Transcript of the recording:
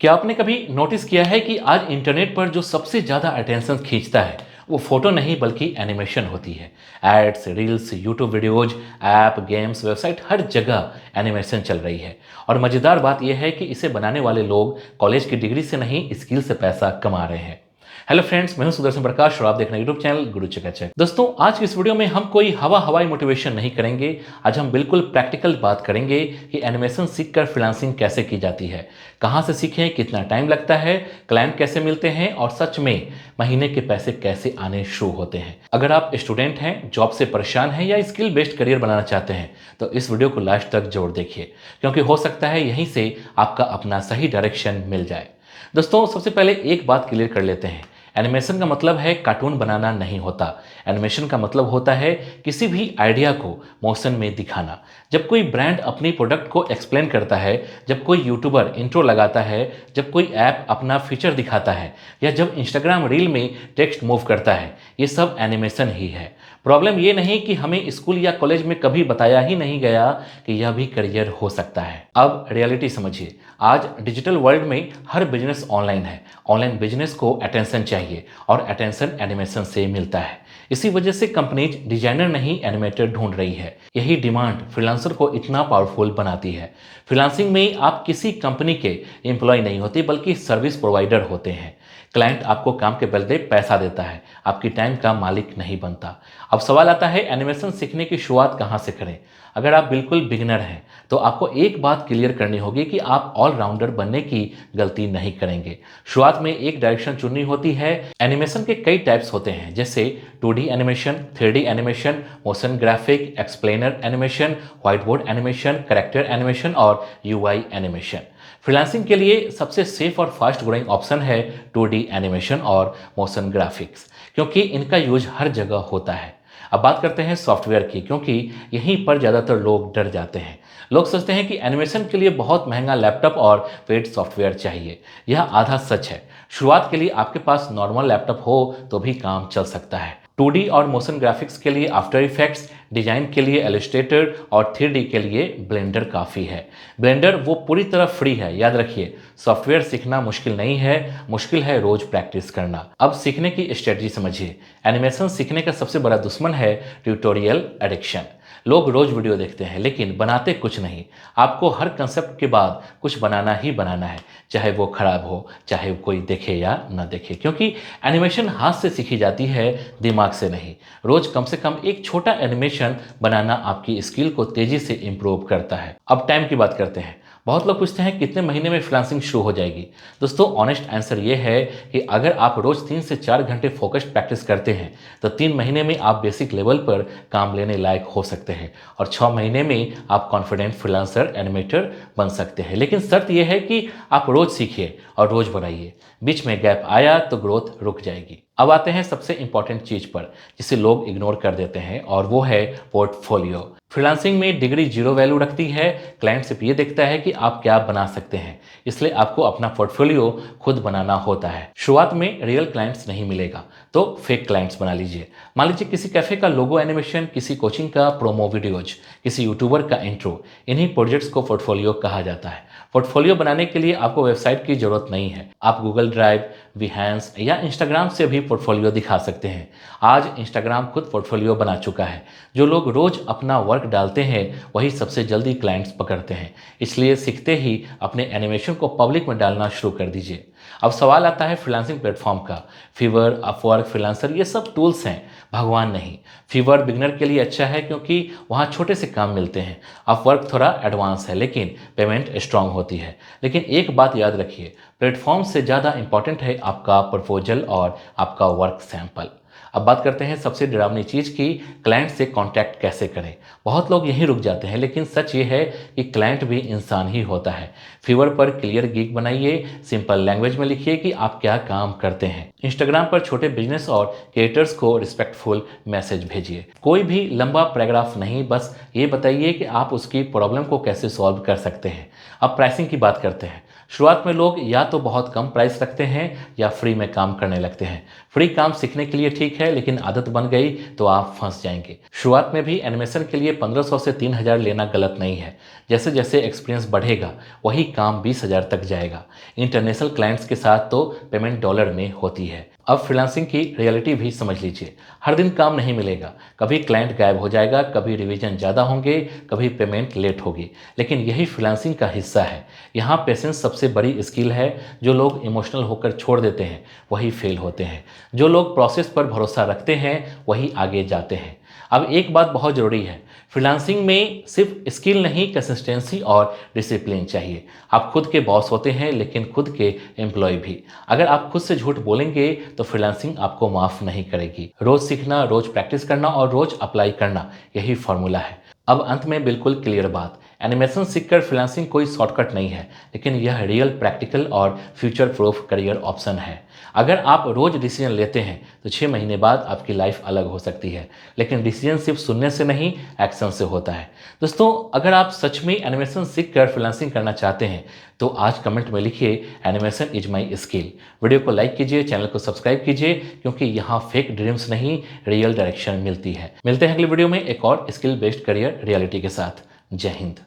क्या आपने कभी नोटिस किया है कि आज इंटरनेट पर जो सबसे ज़्यादा अटेंशन खींचता है वो फोटो नहीं बल्कि एनिमेशन होती है। Ads, reels, YouTube videos, app, games, website, हर जगह एनिमेशन चल रही है। और मज़ेदार बात यह है कि इसे बनाने वाले लोग कॉलेज की डिग्री से नहीं, स्किल से पैसा कमा रहे हैं। हेलो फ्रेंड्स, मैं हूं सुदर्शन प्रकाश और आप देख रहे हैं यूट्यूब चैनल गुरु चकाचक। दोस्तों, आज की इस वीडियो में हम कोई हवाई मोटिवेशन नहीं करेंगे। आज हम बिल्कुल प्रैक्टिकल बात करेंगे कि एनिमेशन सीखकर फ्रीलांसिंग कैसे की जाती है, कहां से सीखें, कितना टाइम लगता है, क्लाइंट कैसे मिलते हैं और सच में महीने के पैसे कैसे आने शुरू होते हैं। अगर आप स्टूडेंट हैं, जॉब से परेशान हैं या स्किल बेस्ड करियर बनाना चाहते हैं तो इस वीडियो को लास्ट तक जरूर देखिए, क्योंकि हो सकता है यहीं से आपका अपना सही डायरेक्शन मिल जाए। दोस्तों, सबसे पहले एक बात क्लियर कर लेते हैं। एनिमेशन का मतलब है कार्टून बनाना नहीं होता। एनिमेशन का मतलब होता है किसी भी आइडिया को मोशन में दिखाना। जब कोई ब्रांड अपनी प्रोडक्ट को एक्सप्लेन करता है, जब कोई यूट्यूबर इंट्रो लगाता है, जब कोई ऐप अपना फीचर दिखाता है या जब इंस्टाग्राम रील में टेक्स्ट मूव करता है, ये सब एनिमेशन ही है। प्रॉब्लम ये नहीं कि हमें स्कूल या कॉलेज में कभी बताया ही नहीं गया कि यह भी करियर हो सकता है। अब रियलिटी समझिए। आज डिजिटल वर्ल्ड में हर बिजनेस ऑनलाइन है। ऑनलाइन बिजनेस को अटेंशन चाहिए और अटेंशन एनिमेशन से मिलता है। इसी वजह से कंपनीज डिजाइनर नहीं, एनिमेटर ढूंढ रही है। यही डिमांड फ्रीलांसर को इतना पावरफुल बनाती है। फ्रीलांसिंग में आप किसी कंपनी के एम्प्लॉय नहीं होते बल्कि सर्विस प्रोवाइडर होते हैं। क्लाइंट आपको काम के बदले पैसा देता है, आपकी टाइम का मालिक नहीं बनता। अब सवाल आता है, एनिमेशन सीखने की शुरुआत कहाँ से करें। अगर आप बिल्कुल बिगिनर हैं तो आपको एक बात क्लियर करनी होगी कि आप ऑलराउंडर बनने की गलती नहीं करेंगे। शुरुआत में एक डायरेक्शन चुननी होती है। एनिमेशन के कई टाइप्स होते हैं, जैसे 2D animation, 3D animation, motion graphic, explainer animation, white board animation, character animation और UI एनिमेशन। फ्रीलांसिंग के लिए सबसे सेफ और फास्ट ग्रोइंग ऑप्शन है 2D एनिमेशन और मोशन ग्राफिक्स, क्योंकि इनका यूज हर जगह होता है। अब बात करते हैं सॉफ्टवेयर की, क्योंकि यहीं पर ज़्यादातर लोग डर जाते हैं। लोग सोचते हैं कि एनिमेशन के लिए बहुत महंगा लैपटॉप और पेड सॉफ्टवेयर चाहिए। यह आधा सच है। शुरुआत के लिए आपके पास नॉर्मल लैपटॉप हो तो भी काम चल सकता है। 2D और मोशन ग्राफिक्स के लिए आफ्टर इफेक्ट्स, डिजाइन के लिए इलस्ट्रेटर और 3D के लिए ब्लेंडर काफ़ी है। ब्लेंडर वो पूरी तरह फ्री है। याद रखिए, सॉफ्टवेयर सीखना मुश्किल नहीं है, मुश्किल है रोज प्रैक्टिस करना। अब सीखने की स्ट्रेटजी समझिए। एनिमेशन सीखने का सबसे बड़ा दुश्मन है ट्यूटोरियल एडिक्शन। लोग रोज वीडियो देखते हैं लेकिन बनाते कुछ नहीं। आपको हर कंसेप्ट के बाद कुछ बनाना ही बनाना है, चाहे वो खराब हो, चाहे कोई देखे या ना देखे, क्योंकि एनिमेशन हाथ से सीखी जाती है, दिमाग से नहीं। रोज कम से कम एक छोटा एनिमेशन बनाना आपकी स्किल को तेजी से इंप्रूव करता है। अब टाइम की बात करते हैं। बहुत लोग पूछते हैं कितने महीने में फ्रीलांसिंग शुरू हो जाएगी। दोस्तों, ऑनेस्ट आंसर ये है कि अगर आप रोज 3 से 4 घंटे फोकस्ड प्रैक्टिस करते हैं तो 3 महीने में आप बेसिक लेवल पर काम लेने लायक हो सकते हैं और 6 महीने में आप कॉन्फिडेंट फ्रीलांसर एनिमेटर बन सकते हैं। लेकिन शर्त यह है कि आप रोज सीखिए और रोज बनाइए। बीच में गैप आया तो ग्रोथ रुक जाएगी। अब आते हैं सबसे इंपॉर्टेंट चीज पर, जिसे लोग इग्नोर कर देते हैं, और वो है पोर्टफोलियो। फ्रीलांसिंग में डिग्री जीरो वैल्यू रखती है। क्लाइंट सिर्फ ये देखता है कि आप क्या बना सकते हैं, इसलिए आपको अपना पोर्टफोलियो खुद बनाना होता है। शुरुआत में रियल क्लाइंट्स नहीं मिलेगा तो फेक क्लाइंट्स बना लीजिए। मान लीजिए किसी कैफे का लोगो एनिमेशन, किसी कोचिंग का प्रोमो वीडियोज, किसी यूट्यूबर का इंट्रो। इन्हीं प्रोजेक्ट्स को पोर्टफोलियो कहा जाता है। पोर्टफोलियो बनाने के लिए आपको वेबसाइट की जरूरत नहीं है। आप गूगल ड्राइव, बिहेंस या इंस्टाग्राम से भी पोर्टफोलियो दिखा सकते हैं। आज इंस्टाग्राम खुद पोर्टफोलियो बना चुका है। जो लोग रोज अपना वर्क डालते हैं वही सबसे जल्दी क्लाइंट्स पकड़ते हैं। इसलिए सीखते ही अपने एनिमेशन को पब्लिक में डालना शुरू कर दीजिए। अब सवाल आता है फ्रीलांसिंग प्लेटफॉर्म का। फीवर, अपवर्क, फ्रीलांसर, ये सब टूल्स हैं, भगवान नहीं। फीवर बिगनर के लिए अच्छा है क्योंकि वहाँ छोटे से काम मिलते हैं। अपवर्क थोड़ा एडवांस है लेकिन पेमेंट स्ट्रांग होती है। लेकिन एक बात याद रखिए, प्लेटफॉर्म से ज़्यादा इंपॉर्टेंट है आपका प्रपोजल और आपका वर्क सैंपल। अब बात करते हैं सबसे डरावनी चीज़ की, क्लाइंट से कांटेक्ट कैसे करें। बहुत लोग यहीं रुक जाते हैं, लेकिन सच ये है कि क्लाइंट भी इंसान ही होता है। फीवर पर क्लियर गिग बनाइए, सिंपल लैंग्वेज में लिखिए कि आप क्या काम करते हैं। इंस्टाग्राम पर छोटे बिजनेस और क्रिएटर्स को रिस्पेक्टफुल मैसेज भेजिए। कोई भी लंबा पैराग्राफ नहीं, बस ये बताइए कि आप उसकी प्रॉब्लम को कैसे सॉल्व कर सकते हैं। अब प्राइसिंग की बात करते हैं। शुरुआत में लोग या तो बहुत कम प्राइस रखते हैं या फ्री में काम करने लगते हैं। फ्री काम सीखने के लिए ठीक है, लेकिन आदत बन गई तो आप फंस जाएंगे। शुरुआत में भी एनिमेशन के लिए 1500 से 3000 लेना गलत नहीं है। जैसे जैसे एक्सपीरियंस बढ़ेगा वही काम 20,000 तक जाएगा। इंटरनेशनल क्लाइंट्स के साथ तो पेमेंट डॉलर में होती है। अब फ्रीलांसिंग की रियलिटी भी समझ लीजिए। हर दिन काम नहीं मिलेगा, कभी क्लाइंट गायब हो जाएगा, कभी रिवीजन ज़्यादा होंगे, कभी पेमेंट लेट होगी। लेकिन यही फ्रीलांसिंग का हिस्सा है। यहाँ पेशेंस सबसे बड़ी स्किल है। जो लोग इमोशनल होकर छोड़ देते हैं वही फेल होते हैं। जो लोग प्रोसेस पर भरोसा रखते हैं वही आगे जाते हैं। अब एक बात बहुत ज़रूरी है, फ्रीलांसिंग में सिर्फ स्किल नहीं, कंसिस्टेंसी और डिसिप्लिन चाहिए। आप खुद के बॉस होते हैं लेकिन खुद के एम्प्लॉय भी। अगर आप खुद से झूठ बोलेंगे तो फ्रीलांसिंग आपको माफ़ नहीं करेगी। रोज़ सीखना, रोज़ प्रैक्टिस करना और रोज़ अप्लाई करना, यही फॉर्मूला है। अब अंत में बिल्कुल क्लियर बात, एनिमेशन सीखकर फ्रीलांसिंग कोई शॉर्टकट नहीं है, लेकिन यह रियल, प्रैक्टिकल और फ्यूचर प्रूफ करियर ऑप्शन है। अगर आप रोज डिसीजन लेते हैं तो 6 महीने बाद आपकी लाइफ अलग हो सकती है। लेकिन डिसीजन सिर्फ सुनने से नहीं, एक्शन से होता है। दोस्तों, अगर आप सच में एनिमेशन सीख कर फ्रीलांसिंग करना चाहते हैं तो आज कमेंट में लिखिए animation is my skill. Video को लाइक कीजिए, चैनल को सब्सक्राइब कीजिए, क्योंकि यहाँ फेक ड्रीम्स नहीं, रियल डायरेक्शन मिलती है। मिलते हैं अगली वीडियो में एक और स्किल बेस्ड करियर रियलिटी के साथ। जय हिंद।